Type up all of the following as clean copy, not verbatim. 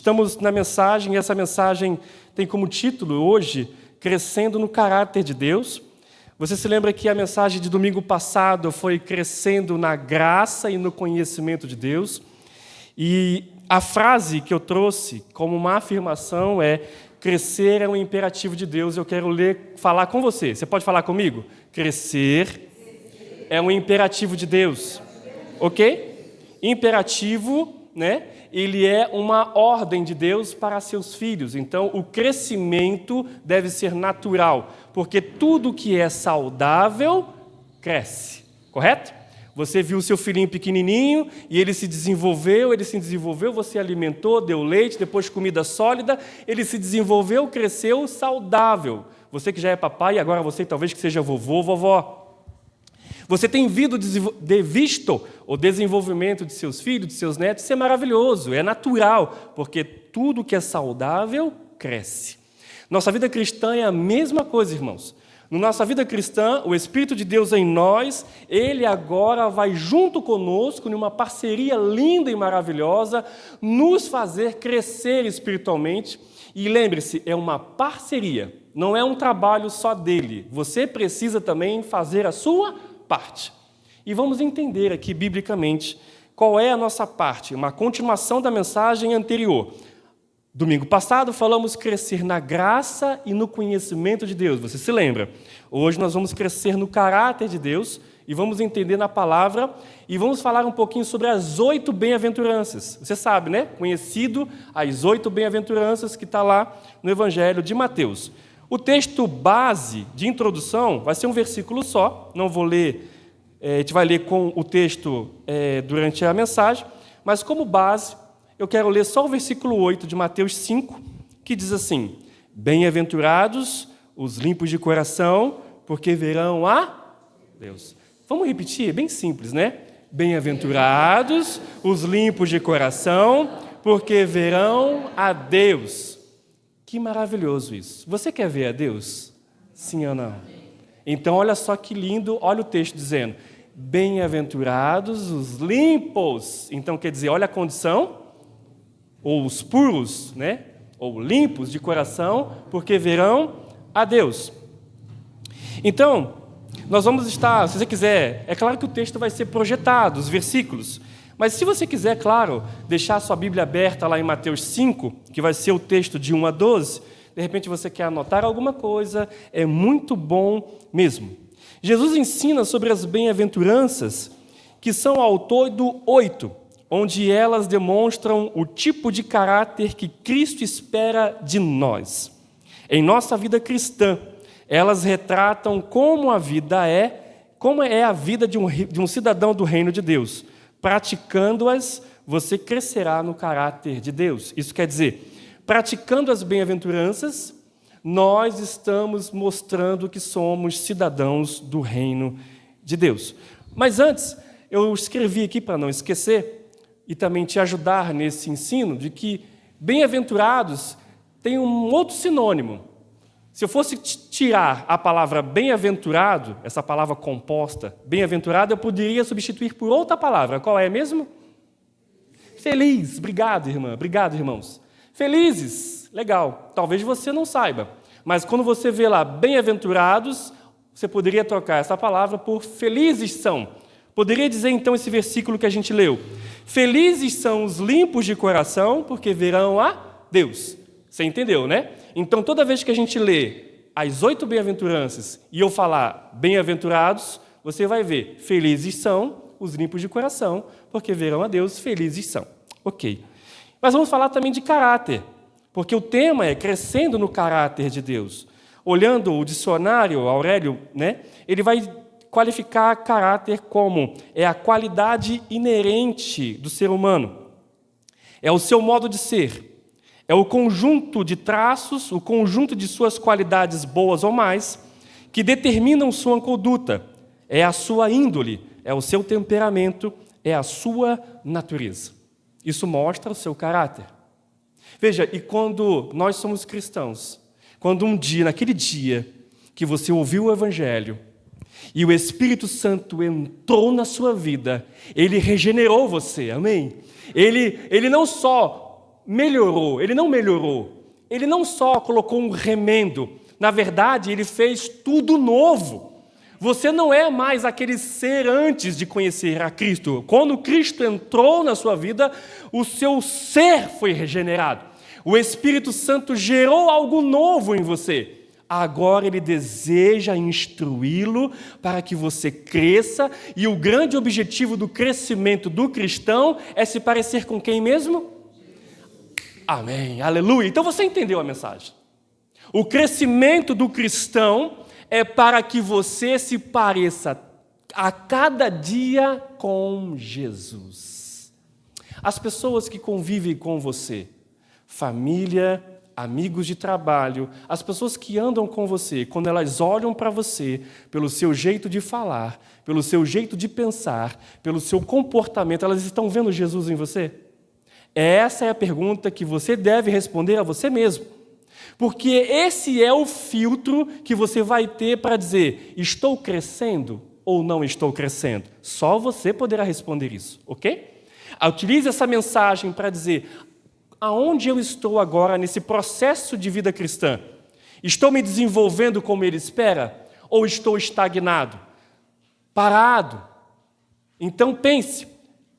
Estamos na mensagem, e essa mensagem tem como título hoje, Crescendo no Caráter de Deus. Você se lembra que a mensagem de domingo passado foi Crescendo na Graça e no Conhecimento de Deus? E a frase que eu trouxe como uma afirmação é: crescer é um imperativo de Deus. Eu quero falar com você. Você pode falar comigo? Crescer é um imperativo de Deus. Ok? Imperativo, né? Ele é uma ordem de Deus para seus filhos. Então, o crescimento deve ser natural, porque tudo que é saudável cresce. Correto? Você viu o seu filhinho pequenininho e ele se desenvolveu, você alimentou, deu leite, depois comida sólida, ele se desenvolveu, cresceu saudável. Você que já é papai e agora você talvez que seja vovô, vovó. Você tem visto o desenvolvimento de seus filhos, de seus netos, isso é maravilhoso, é natural, porque tudo que é saudável cresce. Nossa vida cristã é a mesma coisa, irmãos. Na nossa vida cristã, o Espírito de Deus em nós, Ele agora vai junto conosco, numa parceria linda e maravilhosa, nos fazer crescer espiritualmente. E lembre-se, é uma parceria, não é um trabalho só dele. Você precisa também fazer a sua parte. E vamos entender aqui, biblicamente, qual é a nossa parte, uma continuação da mensagem anterior. Domingo passado falamos crescer na graça e no conhecimento de Deus, você se lembra? Hoje nós vamos crescer no caráter de Deus e vamos entender na palavra e vamos falar um pouquinho sobre as 8 bem-aventuranças. Você sabe, né? Conhecido as 8 bem-aventuranças que está lá no Evangelho de Mateus. O texto base de introdução vai ser um versículo só, não vou ler, a gente vai ler com o texto durante a mensagem, mas como base, eu quero ler só o versículo 8 de Mateus 5, que diz assim: bem-aventurados os limpos de coração, porque verão a Deus. Vamos repetir? É bem simples, né? Bem-aventurados os limpos de coração, porque verão a Deus. Que maravilhoso isso. Você quer ver a Deus? Sim ou não? Então, olha só que lindo, olha o texto dizendo: bem-aventurados os limpos. Então, quer dizer, olha a condição, ou os puros, né? Ou limpos de coração, porque verão a Deus. Então, nós vamos estar, se você quiser, é claro que o texto vai ser projetado, os versículos, mas se você quiser, claro, deixar a sua Bíblia aberta lá em Mateus 5, que vai ser o texto de 1 a 12, de repente você quer anotar alguma coisa, é muito bom mesmo. Jesus ensina sobre as bem-aventuranças, que são ao todo 8, onde elas demonstram o tipo de caráter que Cristo espera de nós. Em nossa vida cristã, elas retratam como é a vida de um cidadão do reino de Deus. Praticando-as, você crescerá no caráter de Deus. Isso quer dizer, praticando as bem-aventuranças, nós estamos mostrando que somos cidadãos do reino de Deus. Mas antes, eu escrevi aqui para não esquecer, e também te ajudar nesse ensino, de que bem-aventurados tem um outro sinônimo. Se eu fosse tirar a palavra bem-aventurado, essa palavra composta, bem-aventurado, eu poderia substituir por outra palavra. Qual é mesmo? Feliz. Obrigado, irmã. Obrigado, irmãos. Felizes. Legal. Talvez você não saiba, mas quando você vê lá bem-aventurados, você poderia trocar essa palavra por felizes são. Poderia dizer, então, esse versículo que a gente leu: felizes são os limpos de coração, porque verão a Deus. Você entendeu, né? Então, toda vez que a gente lê as 8 bem-aventuranças e eu falar bem-aventurados, você vai ver, felizes são os limpos de coração, porque verão a Deus, felizes são. Ok. Mas vamos falar também de caráter, porque o tema é crescendo no caráter de Deus. Olhando o dicionário, Aurélio, né, ele vai qualificar caráter como é a qualidade inerente do ser humano, é o seu modo de ser, é o conjunto de traços, o conjunto de suas qualidades boas ou mais, que determinam sua conduta, é a sua índole, é o seu temperamento, é a sua natureza. Isso mostra o seu caráter. Veja, e quando nós somos cristãos, quando naquele dia que você ouviu o Evangelho, e o Espírito Santo entrou na sua vida, ele regenerou você, amém? Ele não só melhorou, ele não melhorou. Ele não só colocou um remendo, na verdade, ele fez tudo novo. Você não é mais aquele ser antes de conhecer a Cristo. Quando Cristo entrou na sua vida, o seu ser foi regenerado. O Espírito Santo gerou algo novo em você. Agora ele deseja instruí-lo para que você cresça, e o grande objetivo do crescimento do cristão é se parecer com quem mesmo? Amém, aleluia. Então você entendeu a mensagem. O crescimento do cristão é para que você se pareça a cada dia com Jesus. As pessoas que convivem com você, família, amigos de trabalho, as pessoas que andam com você, quando elas olham para você, pelo seu jeito de falar, pelo seu jeito de pensar, pelo seu comportamento, elas estão vendo Jesus em você? Essa é a pergunta que você deve responder a você mesmo. Porque esse é o filtro que você vai ter para dizer, estou crescendo ou não estou crescendo? Só você poderá responder isso, ok? Utilize essa mensagem para dizer, aonde eu estou agora nesse processo de vida cristã? Estou me desenvolvendo como Ele espera? Ou estou estagnado? Parado? Então pense,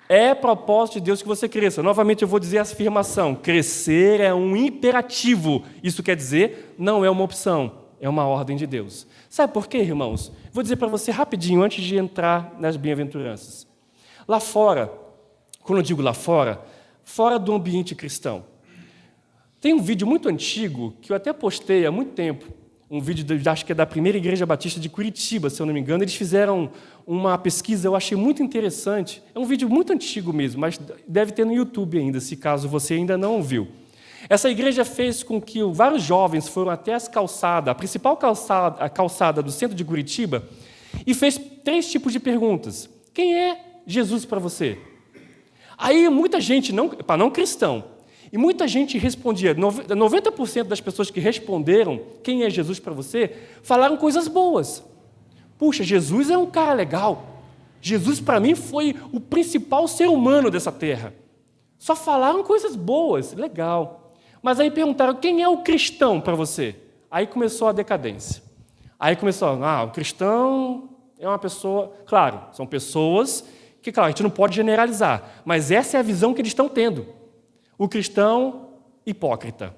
é propósito de Deus que você cresça. Novamente eu vou dizer a afirmação, crescer é um imperativo. Isso quer dizer, não é uma opção, é uma ordem de Deus. Sabe por quê, irmãos? Vou dizer para você rapidinho, antes de entrar nas bem-aventuranças. Lá fora, quando eu digo lá fora, fora do ambiente cristão. Tem um vídeo muito antigo, que eu até postei há muito tempo, um vídeo, acho que é da primeira Igreja Batista de Curitiba, se eu não me engano. Eles fizeram uma pesquisa, eu achei muito interessante. É um vídeo muito antigo mesmo, mas deve ter no YouTube ainda, se caso você ainda não viu. Essa igreja fez com que vários jovens foram até as calçadas, a principal calçada, a calçada do centro de Curitiba, e fez 3 tipos de perguntas. Quem é Jesus para você? Aí muita gente, para não cristão, e muita gente respondia, 90% das pessoas que responderam quem é Jesus para você, falaram coisas boas. Puxa, Jesus é um cara legal. Jesus para mim foi o principal ser humano dessa terra. Só falaram coisas boas, legal. Mas aí perguntaram, quem é o cristão para você? Aí começou a decadência. Aí começou, o cristão é uma pessoa... Claro, são pessoas que, claro, a gente não pode generalizar, mas essa é a visão que eles estão tendo. O cristão hipócrita.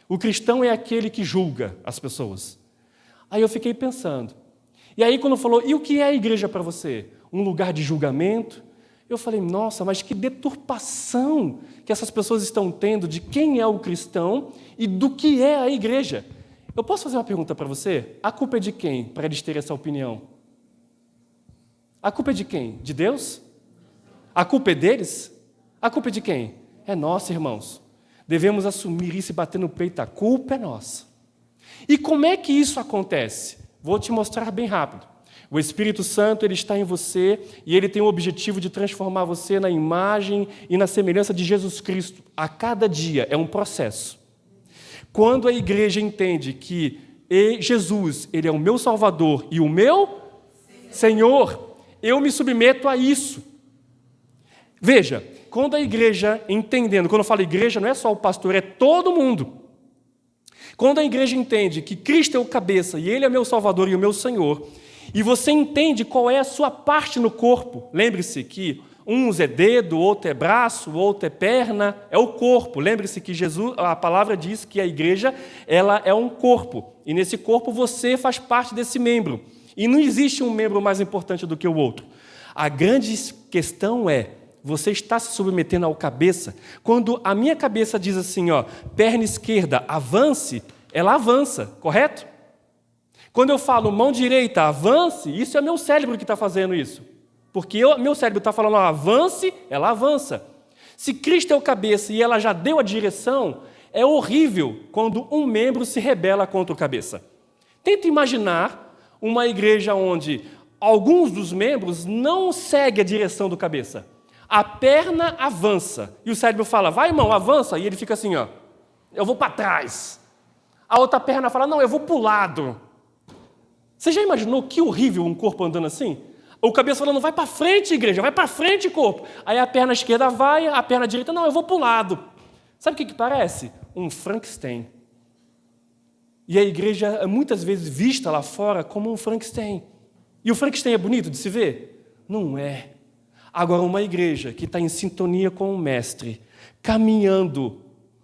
O cristão é aquele que julga as pessoas. Aí eu fiquei pensando. E aí quando falou, e o que é a igreja para você? Um lugar de julgamento? Eu falei, nossa, mas que deturpação que essas pessoas estão tendo de quem é o cristão e do que é a igreja. Eu posso fazer uma pergunta para você? A culpa é de quem para eles terem essa opinião? A culpa é de quem? De Deus? A culpa é deles? A culpa é de quem? É nossa, irmãos. Devemos assumir isso e bater no peito. A culpa é nossa. E como é que isso acontece? Vou te mostrar bem rápido. O Espírito Santo ele está em você e ele tem o objetivo de transformar você na imagem e na semelhança de Jesus Cristo. A cada dia é um processo. Quando a igreja entende que Jesus ele é o meu Salvador e o meu Senhor, eu me submeto a isso. Veja, quando a igreja, entendendo, quando eu falo igreja, não é só o pastor, é todo mundo. Quando a igreja entende que Cristo é o cabeça e Ele é meu Salvador e o meu Senhor, e você entende qual é a sua parte no corpo, lembre-se que uns é dedo, outro é braço, outro é perna, é o corpo. Lembre-se que Jesus, a palavra diz que a igreja ela é um corpo, e nesse corpo você faz parte desse membro. E não existe um membro mais importante do que o outro. A grande questão é, você está se submetendo ao cabeça? Quando a minha cabeça diz assim, perna esquerda, avance, ela avança, correto? Quando eu falo mão direita, avance, isso é meu cérebro que está fazendo isso. Porque meu cérebro está falando avance, ela avança. Se Cristo é o cabeça e ela já deu a direção, é horrível quando um membro se rebela contra o cabeça. Tenta imaginar uma igreja onde alguns dos membros não seguem a direção do cabeça. A perna avança. E o cérebro fala, vai, irmão, avança. E ele fica assim, eu vou para trás. A outra perna fala, não, eu vou para o lado. Você já imaginou que horrível um corpo andando assim? O cabeça falando, vai para frente, igreja, vai para frente, corpo. Aí a perna esquerda vai, a perna direita, não, eu vou para o lado. Sabe o que parece? Um Frankenstein. E a igreja é muitas vezes vista lá fora como um Frankenstein. E o Frankenstein é bonito de se ver? Não é. Agora, uma igreja que está em sintonia com o Mestre, caminhando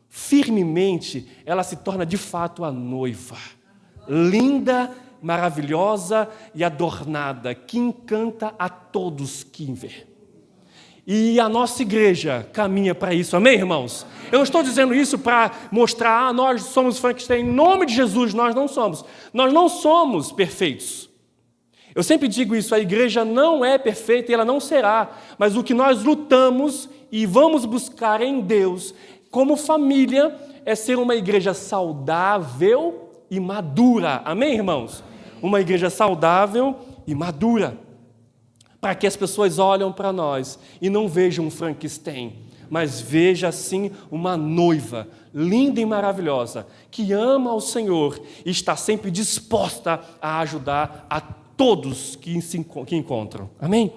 firmemente, ela se torna de fato a noiva. Linda, maravilhosa e adornada, que encanta a todos que vê. E a nossa igreja caminha para isso, amém, irmãos? Eu não estou dizendo isso para mostrar, nós somos Frankenstein, em nome de Jesus, nós não somos. Nós não somos perfeitos. Eu sempre digo isso, a igreja não é perfeita e ela não será, mas o que nós lutamos e vamos buscar em Deus, como família, é ser uma igreja saudável e madura, amém, irmãos? Uma igreja saudável e madura, para que as pessoas olhem para nós e não vejam um Frankenstein, mas veja sim uma noiva linda e maravilhosa, que ama ao Senhor e está sempre disposta a ajudar a todos que encontram. Amém?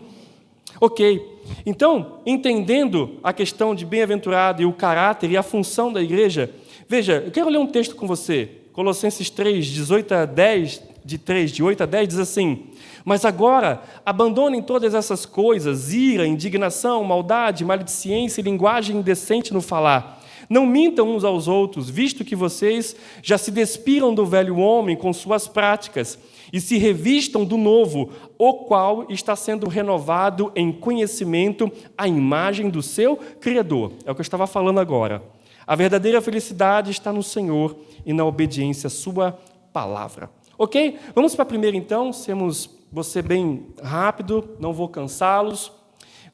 Ok. Então, entendendo a questão de bem-aventurado e o caráter e a função da igreja, veja, eu quero ler um texto com você. Colossenses 3, 18 a 10, de 8 a 10, diz assim: mas agora, abandonem todas essas coisas, ira, indignação, maldade, maledicência e linguagem indecente no falar. Não mintam uns aos outros, visto que vocês já se despiram do velho homem com suas práticas e se revistam do novo, o qual está sendo renovado em conhecimento à imagem do seu Criador. É o que eu estava falando agora. A verdadeira felicidade está no Senhor e na obediência à sua palavra. Ok? Vamos para a primeira, então. Vou ser bem rápido, não vou cansá-los.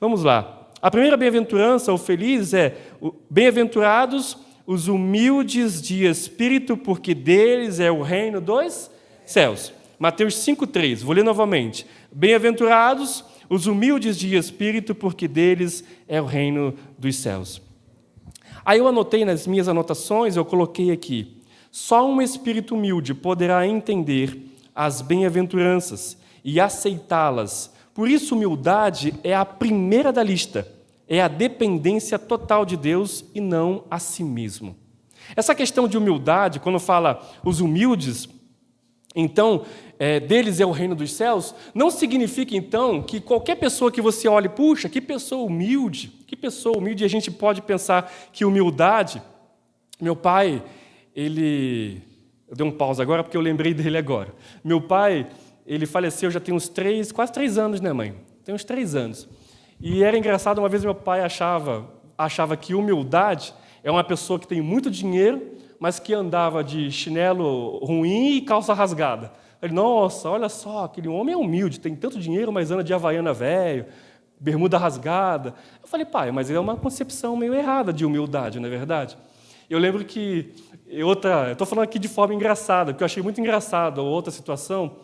Vamos lá. A primeira bem-aventurança, ou feliz, é: bem-aventurados os humildes de espírito, porque deles é o reino dos céus. Mateus 5,3, vou ler novamente. Bem-aventurados os humildes de espírito, porque deles é o reino dos céus. Aí eu anotei nas minhas anotações, eu coloquei aqui: só um espírito humilde poderá entender as bem-aventuranças e aceitá-las. Por isso, humildade é a primeira da lista. É a dependência total de Deus e não a si mesmo. Essa questão de humildade, quando fala os humildes, então, deles é o reino dos céus, não significa, então, que qualquer pessoa que você olhe, puxa, que pessoa humilde, e a gente pode pensar que humildade... Meu pai, eu dei um pause agora porque eu lembrei dele agora. Meu pai, ele faleceu já tem quase 3 anos, né, mãe? Tem uns 3 anos. E era engraçado, uma vez meu pai achava que humildade é uma pessoa que tem muito dinheiro, mas que andava de chinelo ruim e calça rasgada. Ele, nossa, olha só, aquele homem é humilde, tem tanto dinheiro, mas anda de havaiana velho, bermuda rasgada. Eu falei, pai, mas é uma concepção meio errada de humildade, não é verdade? Eu lembro que, eu estou falando aqui de forma engraçada, porque eu achei muito engraçado outra situação,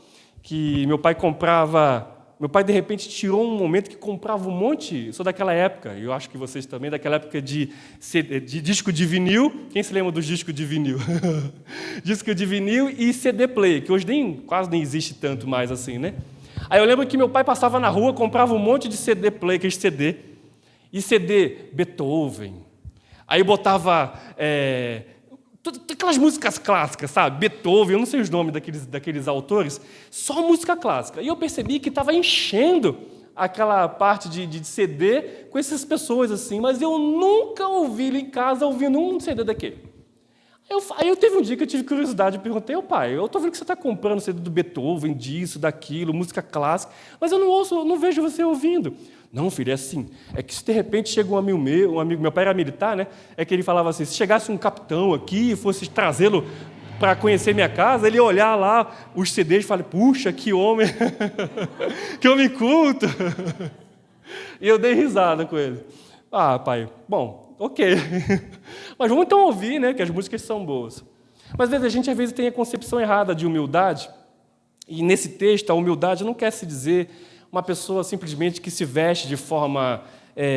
que meu pai, de repente, tirou um momento que comprava um monte, eu sou daquela época, eu acho que vocês também, daquela época de disco de vinil. Quem se lembra dos discos de vinil? Disco de vinil e CD player, que hoje quase nem existe tanto mais assim, né? Aí eu lembro que meu pai passava na rua, comprava um monte de CD player, aquele CD, e CD Beethoven. Aí botava aquelas músicas clássicas, sabe? Beethoven, eu não sei os nomes daqueles autores, só música clássica. E eu percebi que estava enchendo aquela parte de CD com essas pessoas assim, mas eu nunca ouvi ele em casa ouvindo um CD daquele. Aí eu teve um dia que eu tive curiosidade, eu perguntei ao pai, eu estou vendo que você está comprando CD do Beethoven, disso, daquilo, música clássica, mas eu não vejo você ouvindo. Não, filho, é assim, é que se de repente chega um amigo meu pai era militar, né? É que ele falava assim, se chegasse um capitão aqui e fosse trazê-lo para conhecer minha casa, ele ia olhar lá os CDs e falar, puxa, que homem, que homem culto. E eu dei risada com ele. Ah, pai, bom, ok. Mas vamos então ouvir, né, que as músicas são boas. Mas às vezes tem a concepção errada de humildade, e nesse texto a humildade não quer se dizer uma pessoa simplesmente que se veste de forma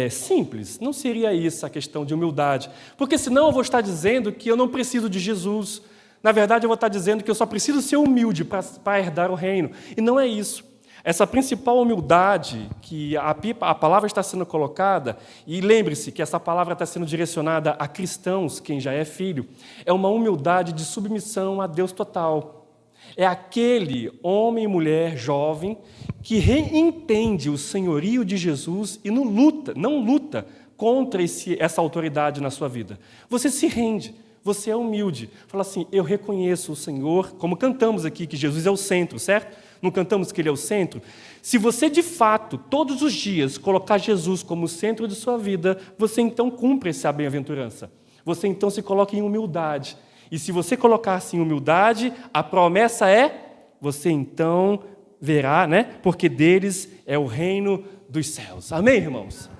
simples. Não seria isso a questão de humildade. Porque senão eu vou estar dizendo que eu não preciso de Jesus. Na verdade, eu vou estar dizendo que eu só preciso ser humilde para herdar o reino. E não é isso. Essa principal humildade que a palavra está sendo colocada, e lembre-se que essa palavra está sendo direcionada a cristãos, quem já é filho, é uma humildade de submissão a Deus total. É aquele homem e mulher jovem que reentende o senhorio de Jesus e não luta contra essa autoridade na sua vida. Você se rende, você é humilde. Fala assim, eu reconheço o Senhor, como cantamos aqui, que Jesus é o centro, certo? Não cantamos que Ele é o centro? Se você, de fato, todos os dias, colocar Jesus como o centro de sua vida, você então cumpre essa bem-aventurança. Você então se coloca em humildade. E se você colocar-se em humildade, a promessa é, você então verá, né? Porque deles é o reino dos céus. Amém, irmãos?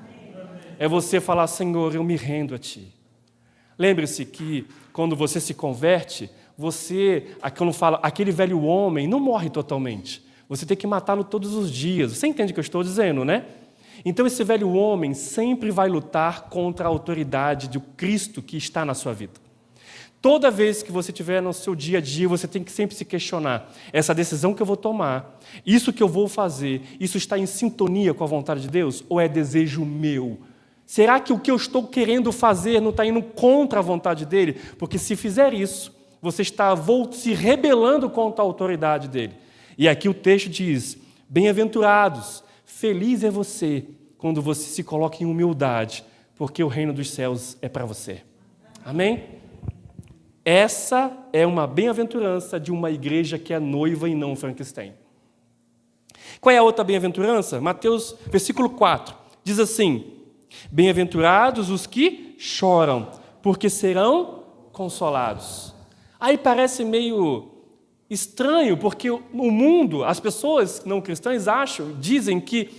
É você falar, Senhor, eu me rendo a Ti. Lembre-se que quando você se converte, quando fala, aquele velho homem não morre totalmente. Você tem que matá-lo todos os dias. Você entende o que eu estou dizendo, né? Então esse velho homem sempre vai lutar contra a autoridade do Cristo que está na sua vida. Toda vez que você estiver no seu dia a dia, você tem que sempre se questionar, essa decisão que eu vou tomar, isso que eu vou fazer, isso está em sintonia com a vontade de Deus ou é desejo meu? Será que o que eu estou querendo fazer não está indo contra a vontade dele? Porque se fizer isso, você está se rebelando contra a autoridade dele. E aqui o texto diz, bem-aventurados, feliz é você quando você se coloca em humildade, porque o reino dos céus é para você. Amém? Essa é uma bem-aventurança de uma igreja que é noiva e não Frankenstein. Qual é a outra bem-aventurança? Mateus, versículo 4, diz assim, bem-aventurados os que choram, porque serão consolados. Aí parece meio estranho, porque o mundo, as pessoas não cristãs dizem que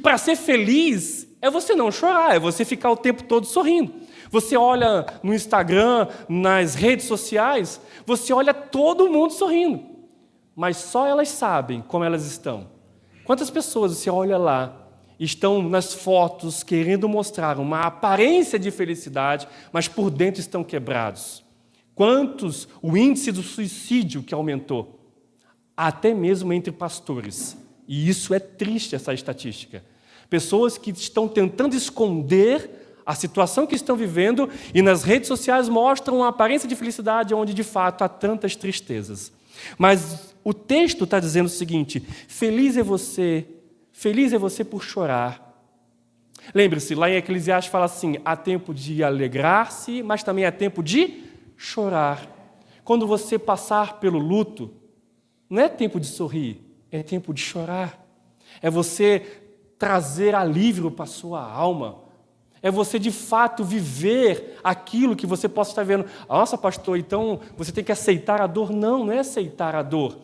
para ser feliz é você não chorar, é você ficar o tempo todo sorrindo. Você olha no Instagram, nas redes sociais, você olha todo mundo sorrindo, mas só elas sabem como elas estão. Quantas pessoas você olha lá, estão nas fotos querendo mostrar uma aparência de felicidade, mas por dentro estão quebrados? Quantos o índice do suicídio que aumentou? Até mesmo entre pastores. E isso é triste, essa estatística. Pessoas que estão tentando esconder a situação que estão vivendo e nas redes sociais mostram uma aparência de felicidade onde, de fato, há tantas tristezas. Mas o texto está dizendo o seguinte, feliz é você por chorar. Lembre-se, lá em Eclesiastes fala assim, há tempo de alegrar-se, mas também há tempo de chorar. Quando você passar pelo luto, não é tempo de sorrir, é tempo de chorar. É você trazer alívio para a sua alma. É você, de fato, viver aquilo que você possa estar vendo. Nossa, pastor, então você tem que aceitar a dor. Não, não é aceitar a dor.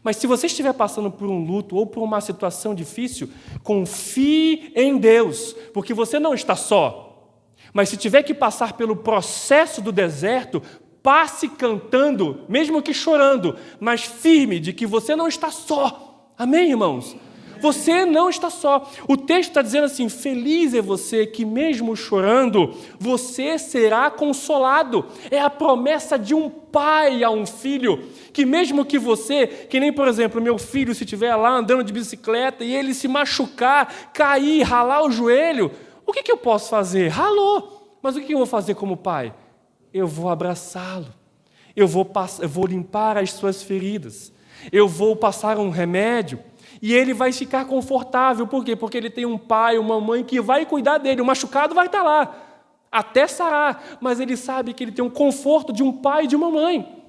Mas se você estiver passando por um luto ou por uma situação difícil, confie em Deus, porque você não está só. Mas se tiver que passar pelo processo do deserto, passe cantando, mesmo que chorando, mas firme de que você não está só. Amém, irmãos? Você não está só. O texto está dizendo assim, feliz é você que mesmo chorando, você será consolado. É a promessa de um pai a um filho, que mesmo que você, que nem, por exemplo, meu filho, se estiver lá andando de bicicleta e ele se machucar, cair, ralar o joelho, o que eu posso fazer? Ralou. Mas o que eu vou fazer como pai? Eu vou abraçá-lo. Eu vou limpar as suas feridas. Eu vou passar um remédio. E ele vai ficar confortável. Por quê? Porque ele tem um pai, uma mãe que vai cuidar dele. O machucado vai estar lá, até sarar. Mas ele sabe que ele tem um conforto de um pai e de uma mãe.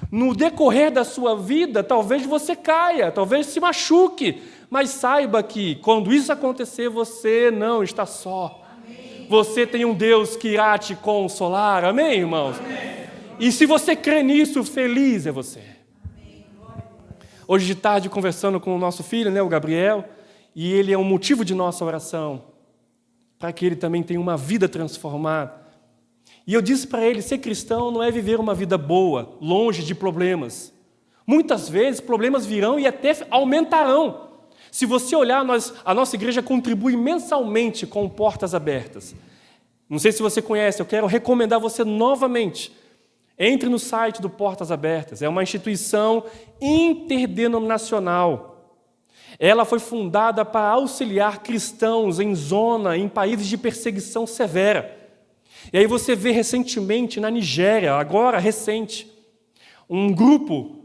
No decorrer da sua vida, talvez você caia, talvez se machuque. Mas saiba que, quando isso acontecer, você não está só. Amém. Você tem um Deus que irá te consolar. Amém, irmãos? Amém. E se você crê nisso, feliz é você. Hoje de tarde, conversando com o nosso filho, né, o Gabriel, e ele é um motivo de nossa oração, para que ele também tenha uma vida transformada. E eu disse para ele, ser cristão não é viver uma vida boa, longe de problemas. Muitas vezes, problemas virão e até aumentarão. Se você olhar, a nossa igreja contribui mensalmente com Portas Abertas. Não sei se você conhece, eu quero recomendar você novamente. Entre no site do Portas Abertas, é uma instituição interdenominacional. Ela foi fundada para auxiliar cristãos em países de perseguição severa. E aí você vê recentemente na Nigéria, agora recente, um grupo,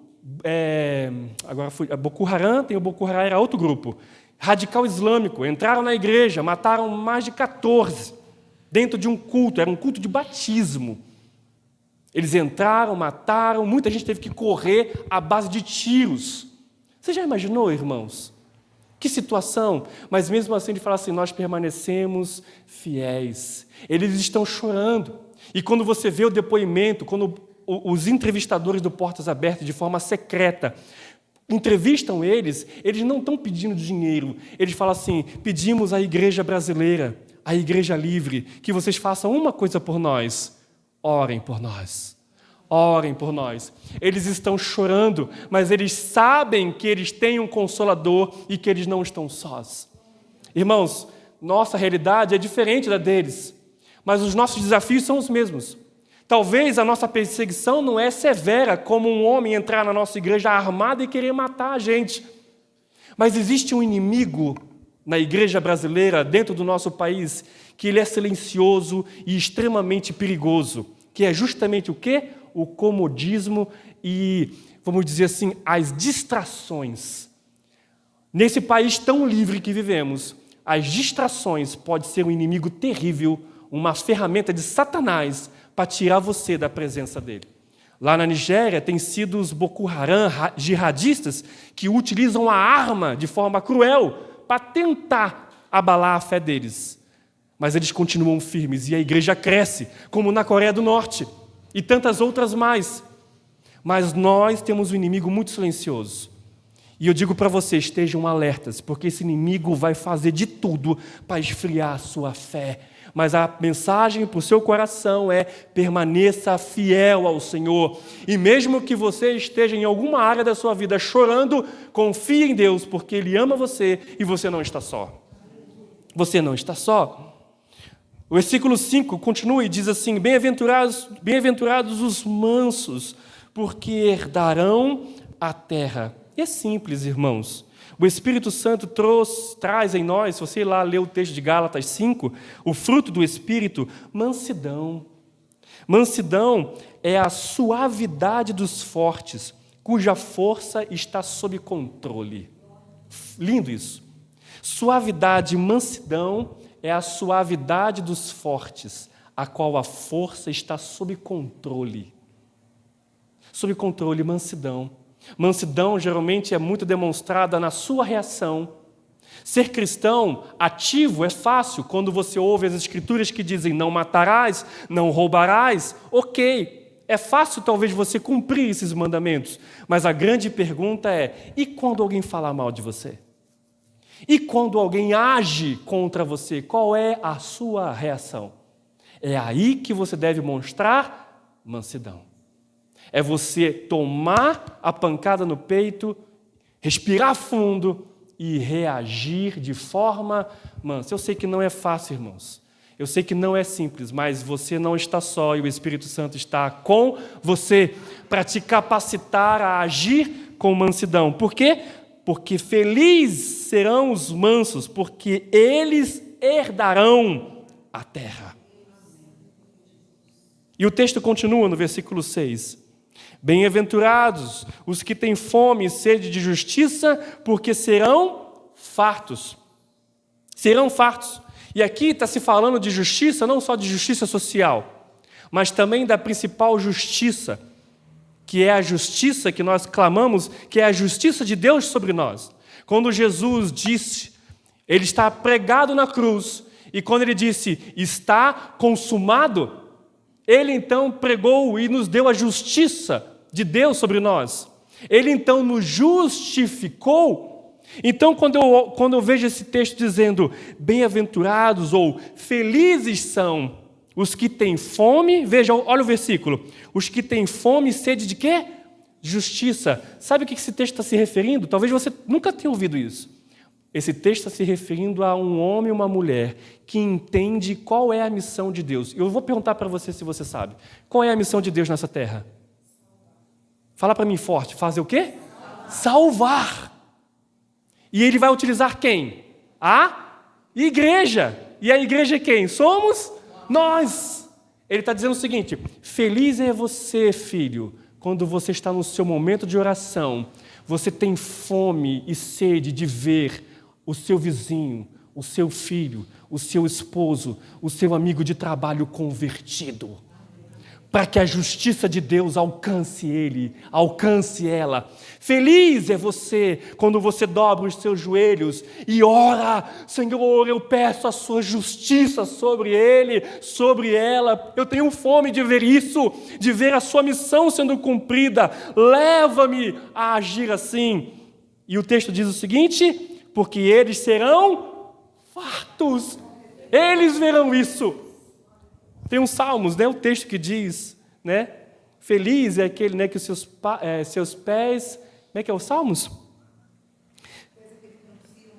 agora foi Boko Haram, tem o Boko Haram, era outro grupo, radical islâmico, entraram na igreja, mataram mais de 14 dentro de um culto, era um culto de batismo. Eles entraram, mataram, muita gente teve que correr à base de tiros. Você já imaginou, irmãos? Que situação! Mas mesmo assim ele fala assim, nós permanecemos fiéis. Eles estão chorando. E quando você vê o depoimento, quando os entrevistadores do Portas Abertas, de forma secreta, entrevistam eles não estão pedindo dinheiro. Eles falam assim, pedimos à igreja brasileira, à igreja livre, que vocês façam uma coisa por nós. Orem por nós. Orem por nós. Eles estão chorando, mas eles sabem que eles têm um Consolador e que eles não estão sós. Irmãos, nossa realidade é diferente da deles, mas os nossos desafios são os mesmos. Talvez a nossa perseguição não é severa como um homem entrar na nossa igreja armado e querer matar a gente. Mas existe um inimigo na igreja brasileira, dentro do nosso país, que ele é silencioso e extremamente perigoso, que é justamente o quê? O comodismo e, vamos dizer assim, as distrações. Nesse país tão livre que vivemos, as distrações podem ser um inimigo terrível, uma ferramenta de Satanás para tirar você da presença dele. Lá na Nigéria, tem sido os Boko Haram jihadistas que utilizam a arma de forma cruel para tentar abalar a fé deles. Mas eles continuam firmes e a igreja cresce, como na Coreia do Norte e tantas outras mais. Mas nós temos um inimigo muito silencioso. E eu digo para vocês, estejam alertas, porque esse inimigo vai fazer de tudo para esfriar a sua fé. Mas a mensagem para o seu coração é: permaneça fiel ao Senhor. E mesmo que você esteja em alguma área da sua vida chorando, confie em Deus, porque Ele ama você e você não está só. Você não está só. O versículo 5 continua e diz assim: bem-aventurados os mansos, porque herdarão a terra. E é simples, irmãos. O Espírito Santo traz em nós, se você ir lá ler o texto de Gálatas 5, o fruto do Espírito, mansidão. Mansidão é a suavidade dos fortes, cuja força está sob controle. Lindo isso. Suavidade, mansidão é a suavidade dos fortes, a qual a força está sob controle. Sob controle, mansidão. Mansidão geralmente é muito demonstrada na sua reação. Ser cristão ativo é fácil quando você ouve as escrituras que dizem não matarás, não roubarás. Ok, é fácil talvez você cumprir esses mandamentos, mas a grande pergunta é: e quando alguém falar mal de você? E quando alguém age contra você, qual é a sua reação? É aí que você deve mostrar mansidão. É você tomar a pancada no peito, respirar fundo e reagir de forma mansa. Eu sei que não é fácil, irmãos. Eu sei que não é simples, mas você não está só e o Espírito Santo está com você para te capacitar a agir com mansidão. Por quê? Porque felizes serão os mansos, porque eles herdarão a terra. E o texto continua no versículo 6. Bem-aventurados os que têm fome e sede de justiça, porque serão fartos. Serão fartos. E aqui está se falando de justiça, não só de justiça social, mas também da principal justiça, que é a justiça que nós clamamos, que é a justiça de Deus sobre nós. Quando Jesus disse, ele está pregado na cruz, e quando ele disse, está consumado, ele então pregou e nos deu a justiça de Deus sobre nós. Ele então nos justificou. Então, quando eu vejo esse texto dizendo, bem-aventurados ou felizes são os que têm fome, veja, olha o versículo, os que têm fome e sede de quê? Justiça. Sabe o que esse texto está se referindo? Talvez você nunca tenha ouvido isso. Esse texto está se referindo a um homem e uma mulher que entende qual é a missão de Deus. Eu vou perguntar para você se você sabe. Qual é a missão de Deus nessa terra? Fala para mim forte. Fazer o quê? Salvar. E ele vai utilizar quem? A igreja. E a igreja é quem? Somos nós. Ele está dizendo o seguinte: feliz é você, filho, quando você está no seu momento de oração, você tem fome e sede de ver o seu vizinho, o seu filho, o seu esposo, o seu amigo de trabalho convertido, para que a justiça de Deus alcance ele, alcance ela. Feliz é você quando você dobra os seus joelhos e ora: Senhor, eu peço a sua justiça sobre ele, sobre ela. Eu tenho fome de ver isso, de ver a sua missão sendo cumprida. Leva-me a agir assim. E o texto diz o seguinte: porque eles serão fartos. Eles verão isso. Tem uns salmos, né? O texto que diz, né? Feliz é aquele, né, que os seus pés... Como é que é os salmos?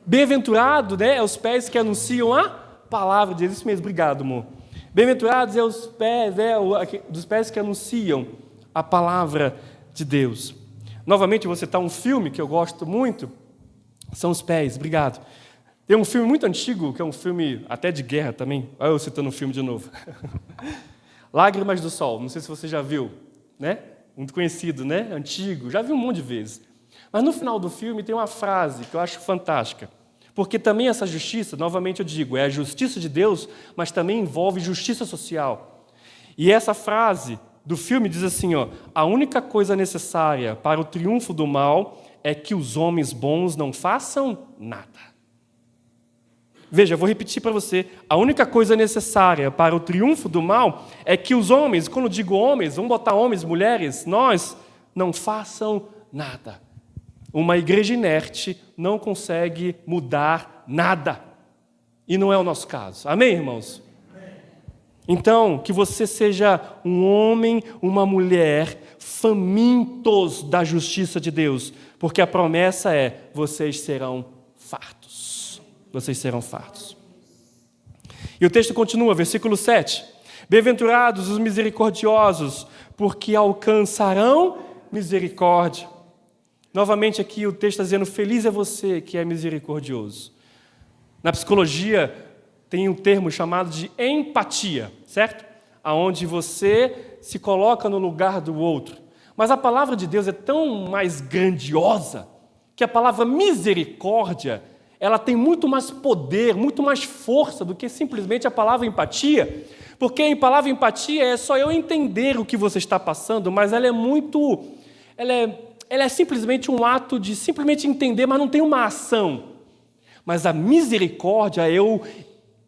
Bem-aventurado, né? É os pés que anunciam a palavra de Deus. Isso mesmo, obrigado, amor. Bem-aventurados é os pés, dos pés que anunciam a palavra de Deus. Novamente, vou citar um filme que eu gosto muito. São os pés, obrigado. Tem um filme muito antigo, que é um filme até de guerra também. Olha eu citando um filme de novo. Lágrimas do Sol, não sei se você já viu, né? Muito conhecido, né? Antigo, já vi um monte de vezes. Mas no final do filme tem uma frase que eu acho fantástica. Porque também essa justiça, novamente eu digo, é a justiça de Deus, mas também envolve justiça social. E essa frase do filme diz assim, ó: a única coisa necessária para o triunfo do mal é que os homens bons não façam nada. Veja, eu vou repetir para você. A única coisa necessária para o triunfo do mal é que os homens, quando eu digo homens, vamos botar homens, mulheres, nós, não façam nada. Uma igreja inerte não consegue mudar nada. E não é o nosso caso. Amém, irmãos? Então, que você seja um homem, uma mulher, famintos da justiça de Deus, porque a promessa é: vocês serão fartos. Vocês serão fartos. E o texto continua, versículo 7. Bem-aventurados os misericordiosos, porque alcançarão misericórdia. Novamente aqui o texto está dizendo: feliz é você que é misericordioso. Na psicologia tem um termo chamado de empatia, certo? Aonde você se coloca no lugar do outro. Mas a palavra de Deus é tão mais grandiosa que a palavra misericórdia, ela tem muito mais poder, muito mais força do que simplesmente a palavra empatia, porque a palavra empatia é só eu entender o que você está passando, mas ela é simplesmente um ato de simplesmente entender, mas não tem uma ação. Mas a misericórdia é eu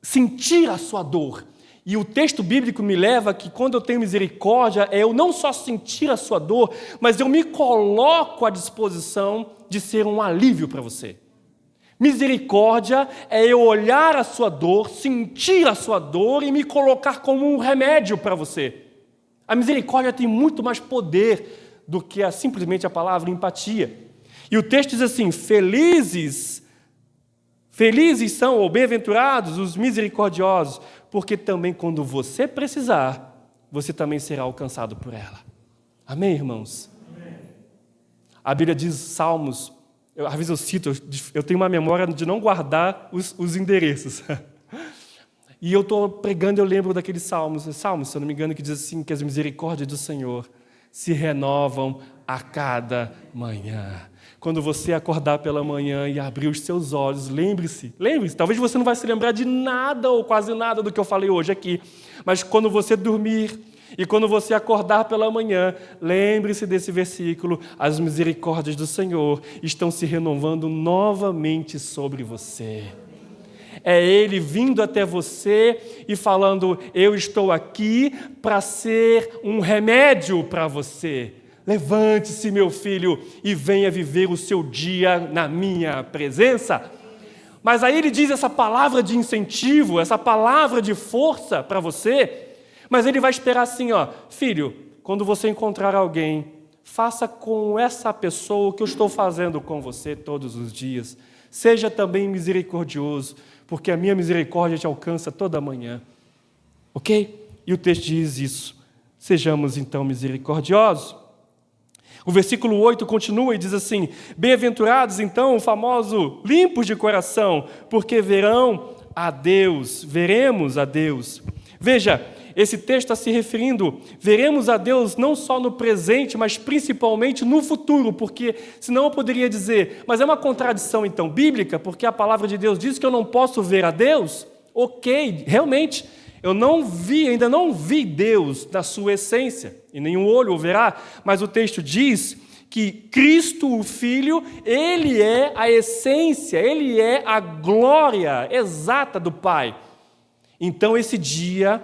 sentir a sua dor. E o texto bíblico me leva que quando eu tenho misericórdia, é eu não só sentir a sua dor, mas eu me coloco à disposição de ser um alívio para você. Misericórdia é eu olhar a sua dor, sentir a sua dor e me colocar como um remédio para você. A misericórdia tem muito mais poder do que simplesmente a palavra empatia. E o texto diz assim: felizes são, ou bem-aventurados, os misericordiosos, porque também quando você precisar, você também será alcançado por ela. Amém, irmãos? Amém. A Bíblia diz, Salmos, às vezes eu cito, eu tenho uma memória de não guardar os endereços. E eu estou pregando, eu lembro daqueles salmos, se eu não me engano, que diz assim, que as misericórdias do Senhor se renovam a cada manhã. Quando você acordar pela manhã e abrir os seus olhos, lembre-se, talvez você não vai se lembrar de nada ou quase nada do que eu falei hoje aqui, mas quando você dormir e quando você acordar pela manhã, lembre-se desse versículo: as misericórdias do Senhor estão se renovando novamente sobre você. É Ele vindo até você e falando: eu estou aqui para ser um remédio para você. Levante-se, meu filho, e venha viver o seu dia na minha presença. Mas aí ele diz essa palavra de incentivo, essa palavra de força para você, mas ele vai esperar assim, ó: filho, quando você encontrar alguém, faça com essa pessoa o que eu estou fazendo com você todos os dias. Seja também misericordioso, porque a minha misericórdia te alcança toda manhã. Ok? E o texto diz isso. Sejamos então misericordiosos. O versículo 8 continua e diz assim: bem-aventurados, então, o famoso limpos de coração, porque verão a Deus, veremos a Deus. Veja, esse texto está se referindo, veremos a Deus não só no presente, mas principalmente no futuro, porque senão eu poderia dizer, mas é uma contradição então bíblica, porque a palavra de Deus diz que eu não posso ver a Deus? Ok, realmente, eu ainda não vi Deus na sua essência, e nenhum olho o verá, mas o texto diz que Cristo, o Filho, Ele é a essência, Ele é a glória exata do Pai. Então esse dia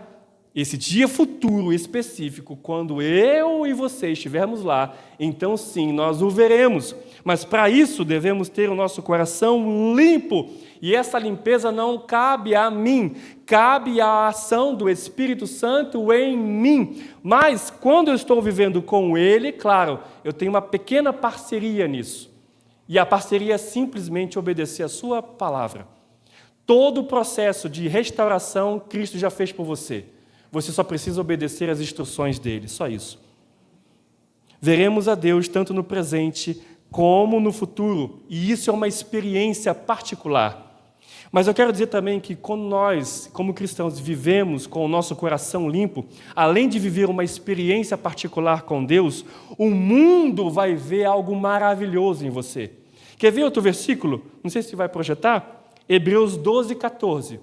futuro específico, quando eu e você estivermos lá, então sim, nós o veremos. Mas para isso devemos ter o nosso coração limpo. E essa limpeza não cabe a mim, cabe à ação do Espírito Santo em mim. Mas quando eu estou vivendo com Ele, claro, eu tenho uma pequena parceria nisso. E a parceria é simplesmente obedecer a sua palavra. Todo o processo de restauração, Cristo já fez por você. Você só precisa obedecer às instruções dele, só isso. Veremos a Deus tanto no presente como no futuro, e isso é uma experiência particular. Mas eu quero dizer também que quando nós, como cristãos, vivemos com o nosso coração limpo, além de viver uma experiência particular com Deus, o mundo vai ver algo maravilhoso em você. Quer ver outro versículo? Não sei se vai projetar. Hebreus 12, 14.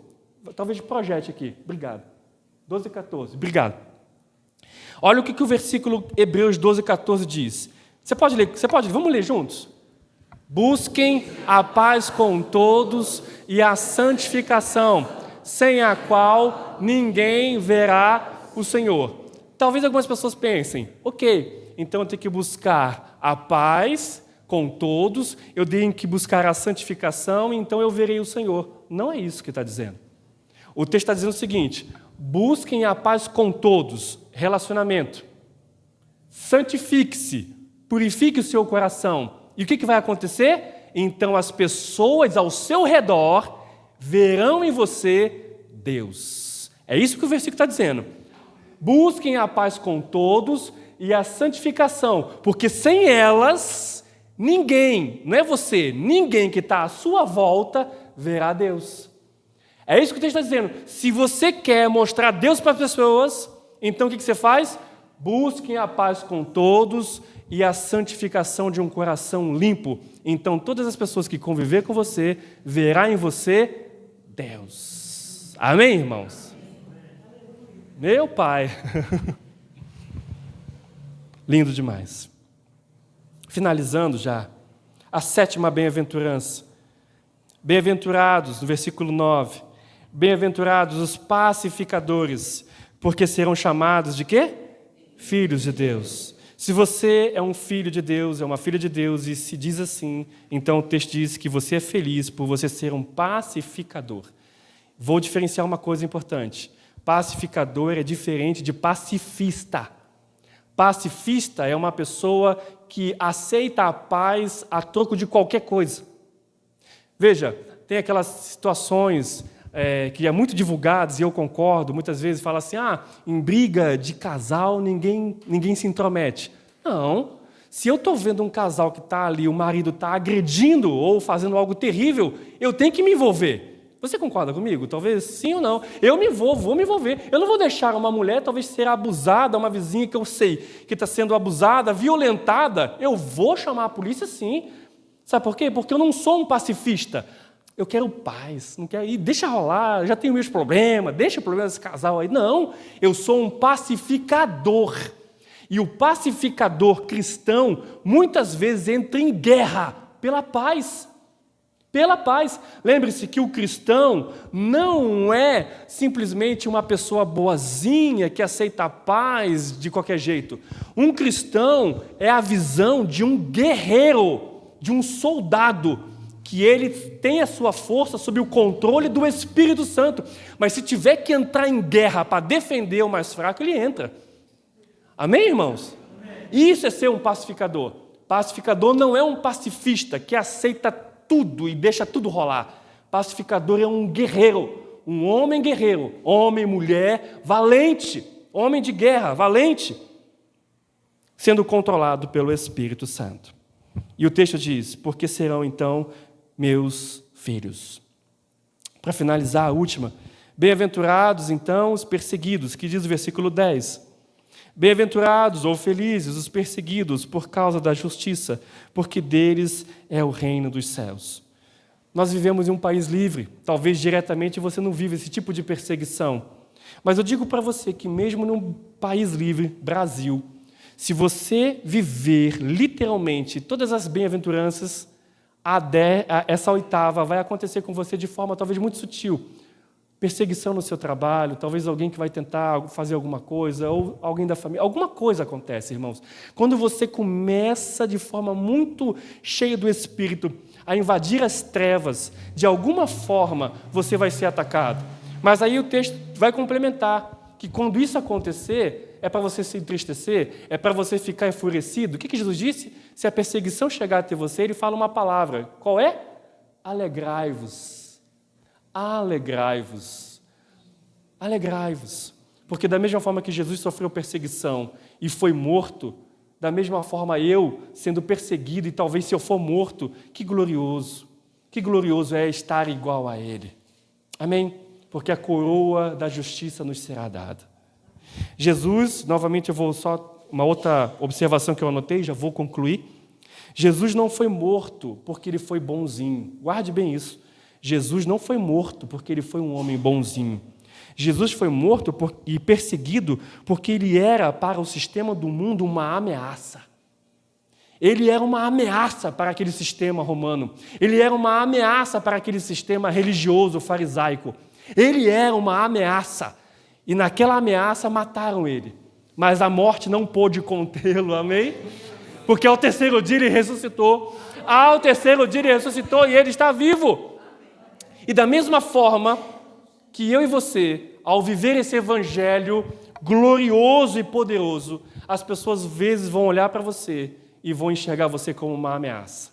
Talvez projete aqui. Obrigado. 12, 14. Obrigado. Olha o que o versículo Hebreus 12, 14 diz. Você pode ler? Vamos ler juntos? Busquem a paz com todos e a santificação, sem a qual ninguém verá o Senhor. Talvez algumas pessoas pensem, ok, então eu tenho que buscar a paz com todos, eu tenho que buscar a santificação, então eu verei o Senhor. Não é isso que está dizendo. O texto está dizendo o seguinte: busquem a paz com todos, relacionamento. Santifique-se, purifique o seu coração. E o que vai acontecer? Então as pessoas ao seu redor verão em você Deus. É isso que o versículo está dizendo. Busquem a paz com todos e a santificação, porque sem elas, ninguém, não é você, ninguém que está à sua volta verá Deus. É isso que o texto está dizendo. Se você quer mostrar Deus para as pessoas, então o que você faz? Busquem a paz com todos e a santificação de um coração limpo. Então todas as pessoas que conviver com você, verá em você Deus. Amém, irmãos? Meu Pai. Lindo demais. Finalizando já, a 7ª bem-aventurança. Bem-aventurados, no versículo 9. Bem-aventurados os pacificadores, porque serão chamados de quê? Filhos de Deus. Se você é um filho de Deus, é uma filha de Deus, e se diz assim, então o texto diz que você é feliz por você ser um pacificador. Vou diferenciar uma coisa importante. Pacificador é diferente de pacifista. Pacifista é uma pessoa que aceita a paz a troco de qualquer coisa. Veja, tem aquelas situações que é muito divulgadas, e eu concordo, muitas vezes fala assim, em briga de casal ninguém se intromete. Não, se eu estou vendo um casal que está ali, o marido está agredindo ou fazendo algo terrível, eu tenho que me envolver. Você concorda comigo? Talvez sim ou não. Eu vou me envolver. Eu não vou deixar uma mulher talvez ser abusada, uma vizinha que eu sei que está sendo abusada, violentada, eu vou chamar a polícia sim. Sabe por quê? Porque eu não sou um pacifista. Eu quero paz, não quero ir, deixa rolar, já tenho meus problemas, deixa o problema desse casal aí. Não, eu sou um pacificador. E o pacificador cristão, muitas vezes, entra em guerra pela paz. Pela paz. Lembre-se que o cristão não é simplesmente uma pessoa boazinha que aceita a paz de qualquer jeito. Um cristão é a visão de um guerreiro, de um soldado, que ele tem a sua força sob o controle do Espírito Santo. Mas se tiver que entrar em guerra para defender o mais fraco, ele entra. Amém, irmãos? Amém. Isso é ser um pacificador. Pacificador não é um pacifista que aceita tudo e deixa tudo rolar. Pacificador é um guerreiro, um homem guerreiro, homem, mulher, valente, homem de guerra, valente. sendo controlado pelo Espírito Santo. E o texto diz, porque serão então meus filhos. Para finalizar, a última, bem-aventurados então os perseguidos, que diz o versículo 10. Bem-aventurados ou felizes os perseguidos por causa da justiça, porque deles é o reino dos céus. Nós vivemos em um país livre, talvez diretamente você não vive esse tipo de perseguição. Mas eu digo para você que mesmo num país livre, Brasil, se você viver literalmente todas as bem-aventuranças, essa oitava vai acontecer com você de forma talvez muito sutil. Perseguição no seu trabalho, talvez alguém que vai tentar fazer alguma coisa, ou alguém da família. Alguma coisa acontece, irmãos. Quando você começa de forma muito cheia do Espírito a invadir as trevas, de alguma forma você vai ser atacado. Mas aí o texto vai complementar, que quando isso acontecer, é para você se entristecer, é para você ficar enfurecido. O que Jesus disse? Se a perseguição chegar até você, ele fala uma palavra. Qual é? Alegrai-vos. Alegrai-vos. Alegrai-vos. Porque da mesma forma que Jesus sofreu perseguição e foi morto, da mesma forma eu, sendo perseguido, e talvez se eu for morto, que glorioso é estar igual a Ele. Amém? Porque a coroa da justiça nos será dada. Jesus, novamente eu vou só, uma outra observação que eu anotei, já vou concluir. Jesus não foi morto porque ele foi bonzinho. Guarde bem isso. Jesus não foi morto porque ele foi um homem bonzinho. Jesus foi morto e perseguido porque ele era para o sistema do mundo uma ameaça. Ele era uma ameaça para aquele sistema romano. Ele era uma ameaça para aquele sistema religioso farisaico. Ele era uma ameaça. E naquela ameaça mataram ele. Mas a morte não pôde contê-lo, amém? Porque ao terceiro dia ele ressuscitou. Ao terceiro dia ele ressuscitou e ele está vivo. E da mesma forma que eu e você, ao viver esse evangelho glorioso e poderoso, as pessoas às vezes vão olhar para você e vão enxergar você como uma ameaça.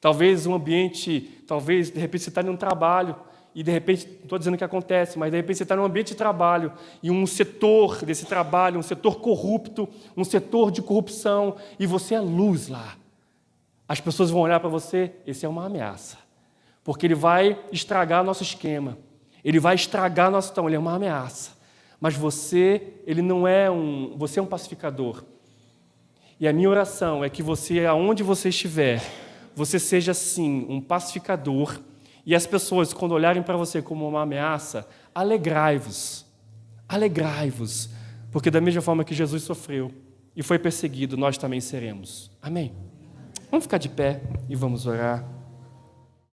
Talvez um ambiente, talvez de repente você está em um trabalho, e de repente, não estou dizendo que acontece, mas de repente você está num ambiente de trabalho e um setor desse trabalho, um setor corrupto, um setor de corrupção, e você é luz lá. As pessoas vão olhar para você, esse é uma ameaça, porque ele vai estragar nosso esquema, ele vai estragar nosso tom, ele é uma ameaça. Mas você, você é um pacificador. E a minha oração é que você, aonde você estiver, você seja sim um pacificador. E as pessoas, quando olharem para você como uma ameaça, alegrai-vos, alegrai-vos, porque da mesma forma que Jesus sofreu e foi perseguido, nós também seremos. Amém? Vamos ficar de pé e vamos orar.